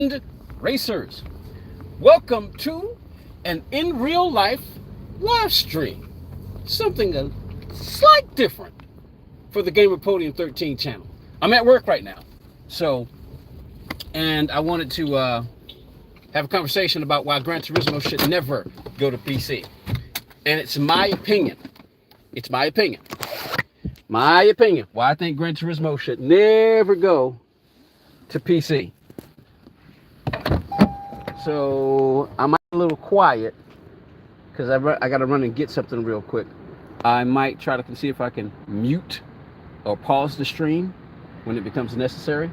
And racers, welcome to an in real life live stream. Something a slight different for the Gamer Podium 13 channel. I'm at work right now, and I wanted to have a conversation about why Gran Turismo should never go to PC. And it's my opinion. It's my opinion. My opinion. Why I think Gran Turismo should never go to PC. So I might be a little quiet because I got to run and get something real quick. I might try to see if I can mute or pause the stream when it becomes necessary.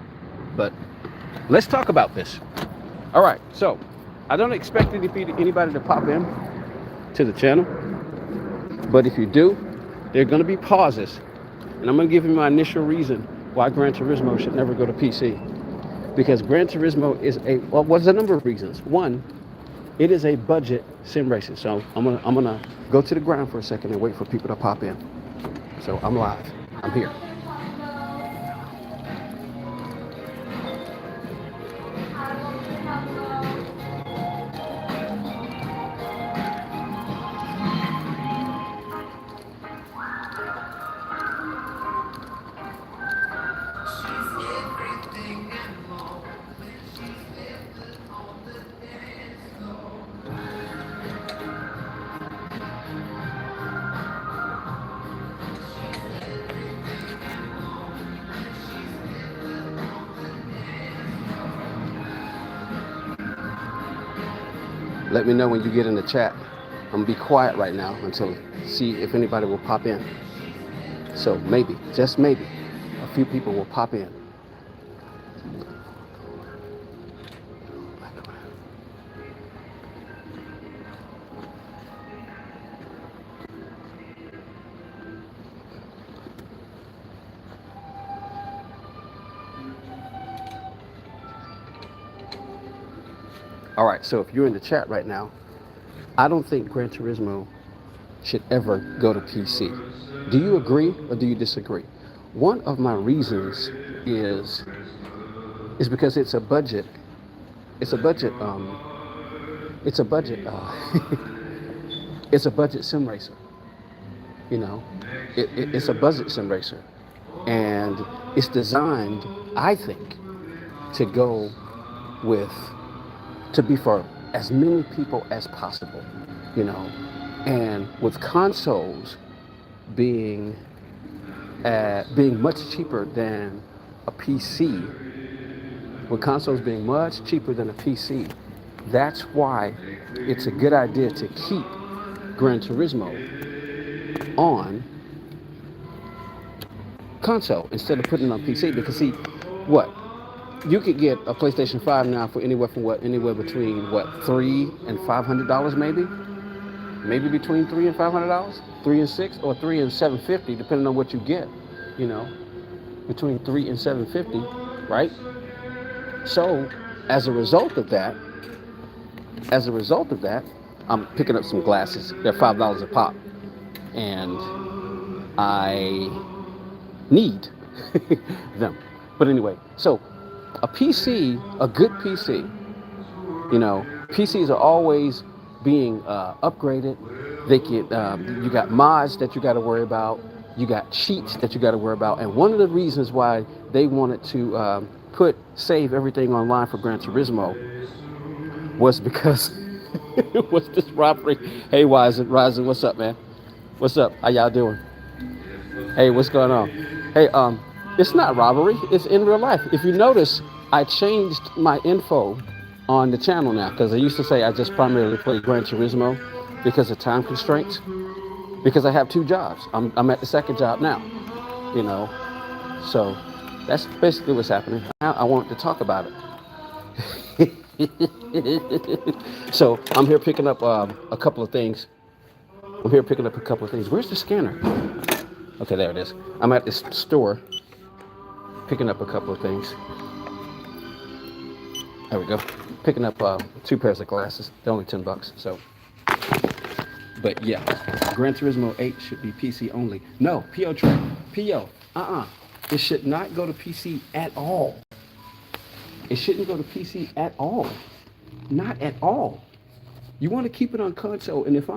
But let's talk about this. All right, so I don't expect anybody to pop in to the channel. But if you do, there are going to be pauses. And I'm going to give you my initial reason why Gran Turismo should never go to PC. Because Gran Turismo is what's a number of reasons. One, it is a budget sim racing. So I'm gonna go to the ground for a second and wait for people to pop in. So I'm live. I'm here. Let me know when you get in the chat. I'm gonna be quiet right now until see if anybody will pop in. So maybe, just maybe, a few people will pop in. All right, so if you're in the chat right now, I don't think Gran Turismo should ever go to PC. Do you agree or do you disagree? One of my reasons is because it's a budget. It's a budget. It's a budget. It's a budget sim racer. You know, it's a budget sim racer, and it's designed, I think, to go with. To be for as many people as possible, you know, and with consoles being much cheaper than a PC, with consoles being much cheaper than a PC, that's why it's a good idea to keep Gran Turismo on console instead of putting it on PC. Because see, what? You could get a PlayStation 5 now for anywhere between $300 and $500 maybe between $300 and $500, $300 and $600, or $300 and $750, depending on what you get. You know, between $300 and $750, right? So, as a result of that, I'm picking up some glasses. They're $5 a pop, and I need them. But anyway, so. A PC, a good PC, you know, PCs are always being upgraded. They get, you got mods that you got to worry about. You got cheats that you got to worry about. And one of the reasons why they wanted to save everything online for Gran Turismo was because what's this robbery? Hey, Ryzen, what's up, man? What's up? How y'all doing? Hey, what's going on? Hey, it's not robbery. It's in real life. If you notice, I changed my info on the channel now, because I used to say I just primarily play Gran Turismo because of time constraints. Because I have two jobs. I'm at the second job now, you know. So that's basically what's happening. Now I want to talk about it. So I'm here picking up a couple of things. Where's the scanner? Okay, there it is. I'm at this store picking up a couple of things. There we go. Picking up 2 pairs of glasses. They're only $10. So, but yeah, Gran Turismo 8 should be PC only. No, PO track. PO. It should not go to PC at all. It shouldn't go to PC at all. Not at all. You want to keep it on console. And if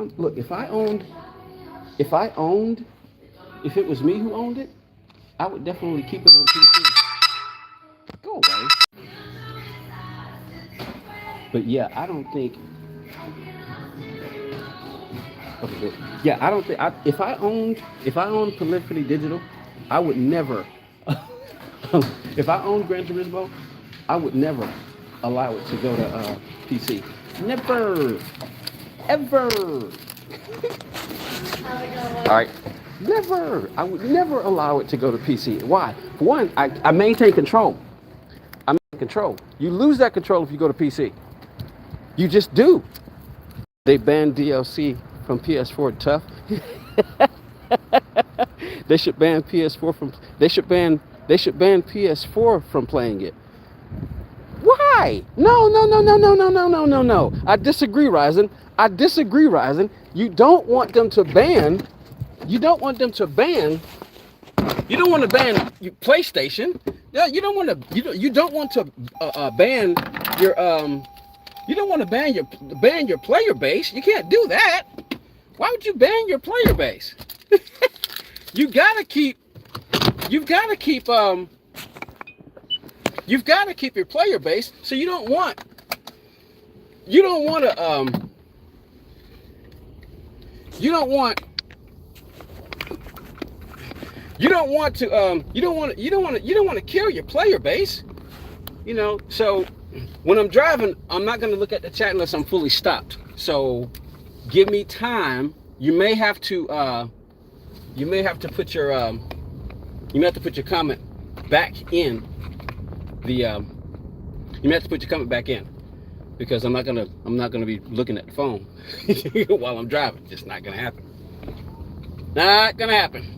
it was me who owned it, I would definitely keep it on PC. Go away. But yeah, I don't think. Okay, good. Yeah, I don't think. If I owned Prolificity Digital, I would never. If I owned Gran Turismo, I would never allow it to go to PC. Never, ever. All right. Never. I would never allow it to go to PC. Why? For one, I maintain control. I maintain control. You lose that control if you go to PC. You just do. They banned DLC from PS4. Tough. They should ban PS4 from. They should ban PS4 from playing it. Why? No. I disagree, Ryzen. You don't want them to ban. You don't want to ban PlayStation. Yeah, you don't want to. You don't want to ban your. You don't want to ban your player base. You can't do that. Why would you ban your player base? You've got to keep your player base. So you don't want to you don't want to kill your player base. You know, so when I'm driving, I'm not going to look at the chat unless I'm fully stopped. So give me time. You may have to put your comment back in the you may have to put your comment back in, because I'm not gonna be looking at the phone while I'm driving. Just not gonna happen. Not gonna happen.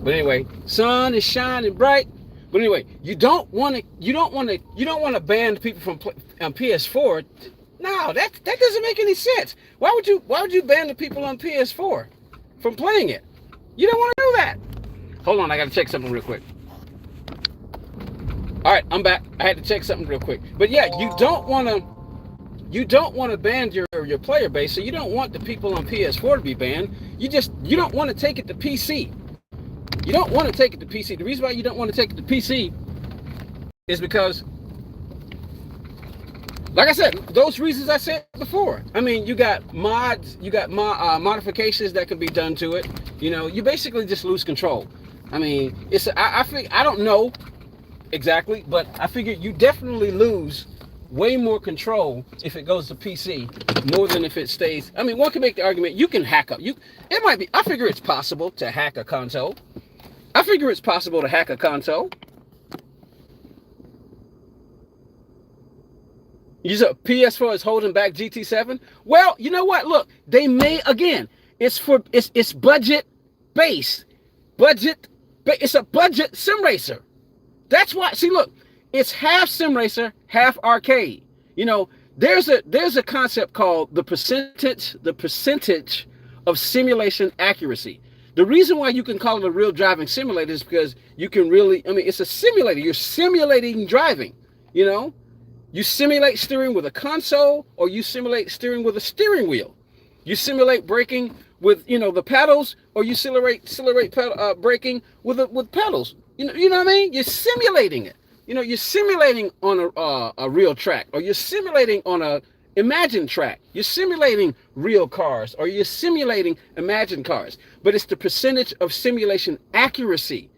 But anyway, sun is shining bright. But anyway, you don't want to ban people from PS4. No, that doesn't make any sense. Why would you ban the people on PS4 from playing it? You don't want to do that. Hold on, I gotta check something real quick. All right, I'm back. I had to check something real quick. But yeah, you don't want to ban your player base. So you don't want the people on PS4 to be banned. You don't want to take it to PC. You don't want to take it to PC. The reason why you don't want to take it to PC is because, like I said, those reasons I said before. I mean, you got mods, modifications that can be done to it. You know, you basically just lose control. I mean, I don't know exactly, but I figure you definitely lose way more control if it goes to PC more than if it stays. I mean, one can make the argument you can hack up. It might be. I figure it's possible to hack a console. You said PS4 is holding back GT7. Well, you know what? Look, they may again. It's budget based. It's a budget sim racer. That's why. See, look, it's half sim racer, half arcade. You know, there's a concept called the percentage of simulation accuracy. The reason why you can call it a real driving simulator is because you can really. I mean, it's a simulator. You're simulating driving. You know, you simulate steering with a console, or you simulate steering with a steering wheel. You simulate braking with the pedals, or you simulate braking with pedals. You know what I mean? You're simulating it. You know, you're simulating on a real track, or you're simulating on a imagined track. You're simulating real cars, or you're simulating imagined cars. But it's the percentage of simulation accuracy.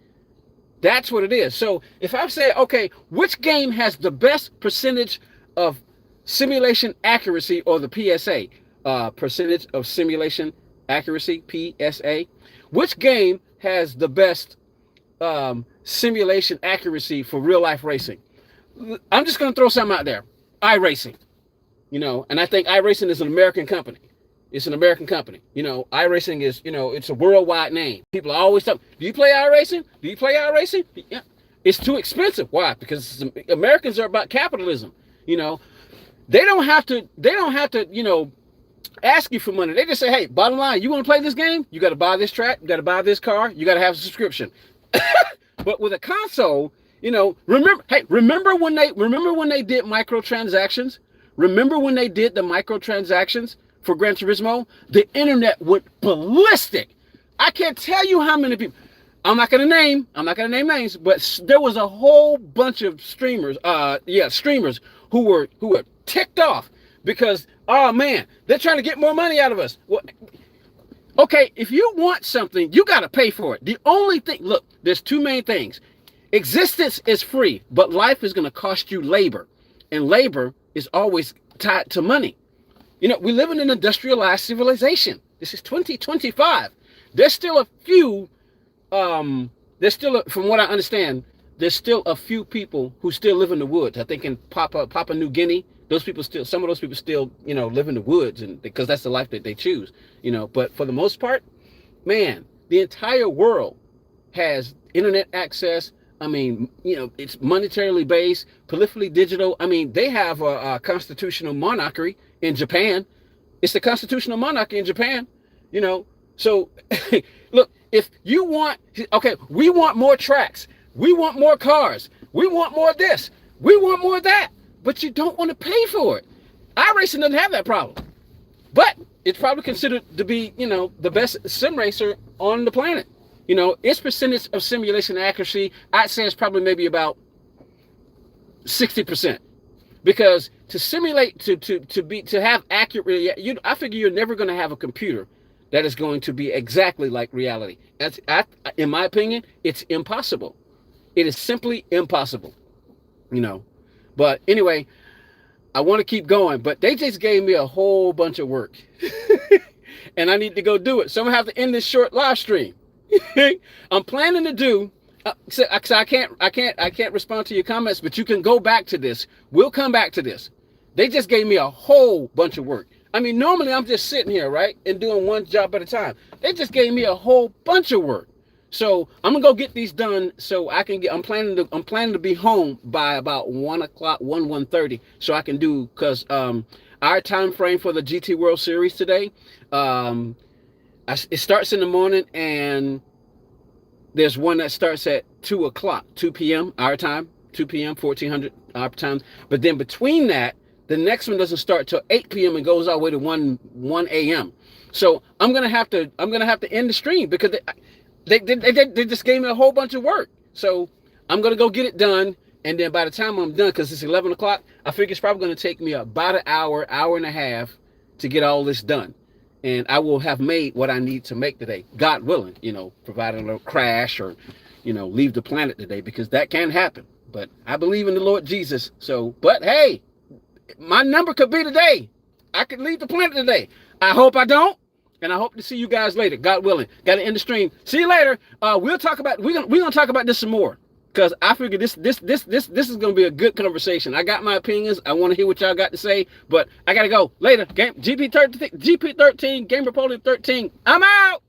That's what it is. So if I say, okay, which game has the best percentage of simulation accuracy, or the PSA, percentage of simulation accuracy, PSA, which game has the best simulation accuracy for real life racing? I'm just going to throw something out there. iRacing, and I think iRacing is an American company. It's an American company. iRacing is, it's a worldwide name. People are always talking, do you play iRacing? Do you play iRacing? Yeah. It's too expensive. Why? Because Americans are about capitalism. They don't have to, ask you for money. They just say, hey, bottom line, you want to play this game? You got to buy this track. You got to buy this car. You got to have a subscription. But with a console, You know, remember when they did microtransactions? Remember when they did the microtransactions for Gran Turismo? The internet went ballistic. I can't tell you how many people. I'm not gonna name names, but there was a whole bunch of streamers, streamers who were ticked off because, oh man, they're trying to get more money out of us. Well, okay, if you want something, you gotta pay for it. The only thing, look, there's two main things. Existence is free, but life is gonna cost you labor, and labor is always tied to money. You know, we live in an industrialized civilization. This is 2025. There's still a few. From what I understand, there's still a few people who still live in the woods. I think in Papua New Guinea, some of those people still, you know, live in the woods, and because that's the life that they choose, you know. But for the most part, man, the entire world has internet access. I mean, you know, it's monetarily based, politically digital. I mean, they have a constitutional monarchy in Japan. It's the constitutional monarchy in Japan, you know. So, look, if you want, okay, we want more tracks. We want more cars. We want more of this. We want more of that. But you don't want to pay for it. iRacing doesn't have that problem. But it's probably considered to be, you know, the best sim racer on the planet. You know, its percentage of simulation accuracy, I'd say, is probably maybe about 60%. Because to simulate, to have accurate, I figure you're never going to have a computer that is going to be exactly like reality. In my opinion, it's impossible. It is simply impossible, you know. But anyway, I want to keep going, but they just gave me a whole bunch of work, and I need to go do it. So I'm gonna have to end this short live stream. I'm planning to do. So I can't respond to your comments, but you can go back to this. We'll come back to this. They just gave me a whole bunch of work. I mean, normally I'm just sitting here, right, and doing one job at a time. They just gave me a whole bunch of work. So I'm gonna go get these done so I can get. I'm planning to be home by about 1 o'clock, 1:30, so I can do, because our time frame for the GT World Series today, it starts in the morning, and there's one that starts at 2 p.m. our time, 2 p.m. 1400 our time. But then between that, the next one doesn't start till 8 p.m. and goes all the way to 1 a.m. So I'm gonna have to end the stream because they just gave me a whole bunch of work. So I'm gonna go get it done, and then by the time I'm done, because it's 11 o'clock, I figure it's probably gonna take me about an hour and a half to get all this done. And I will have made what I need to make today, God willing, you know, providing a little crash or, you know, leave the planet today, because that can happen. But I believe in the Lord Jesus. So, but hey, my number could be today. I could leave the planet today. I hope I don't. And I hope to see you guys later, God willing. Got to end the stream. See you later. We're gonna talk about this some more, because I figure this is gonna be a good conversation. I got my opinions. I want to hear what y'all got to say, but I gotta go later. GP13, Game Napoleon 13. I'm out.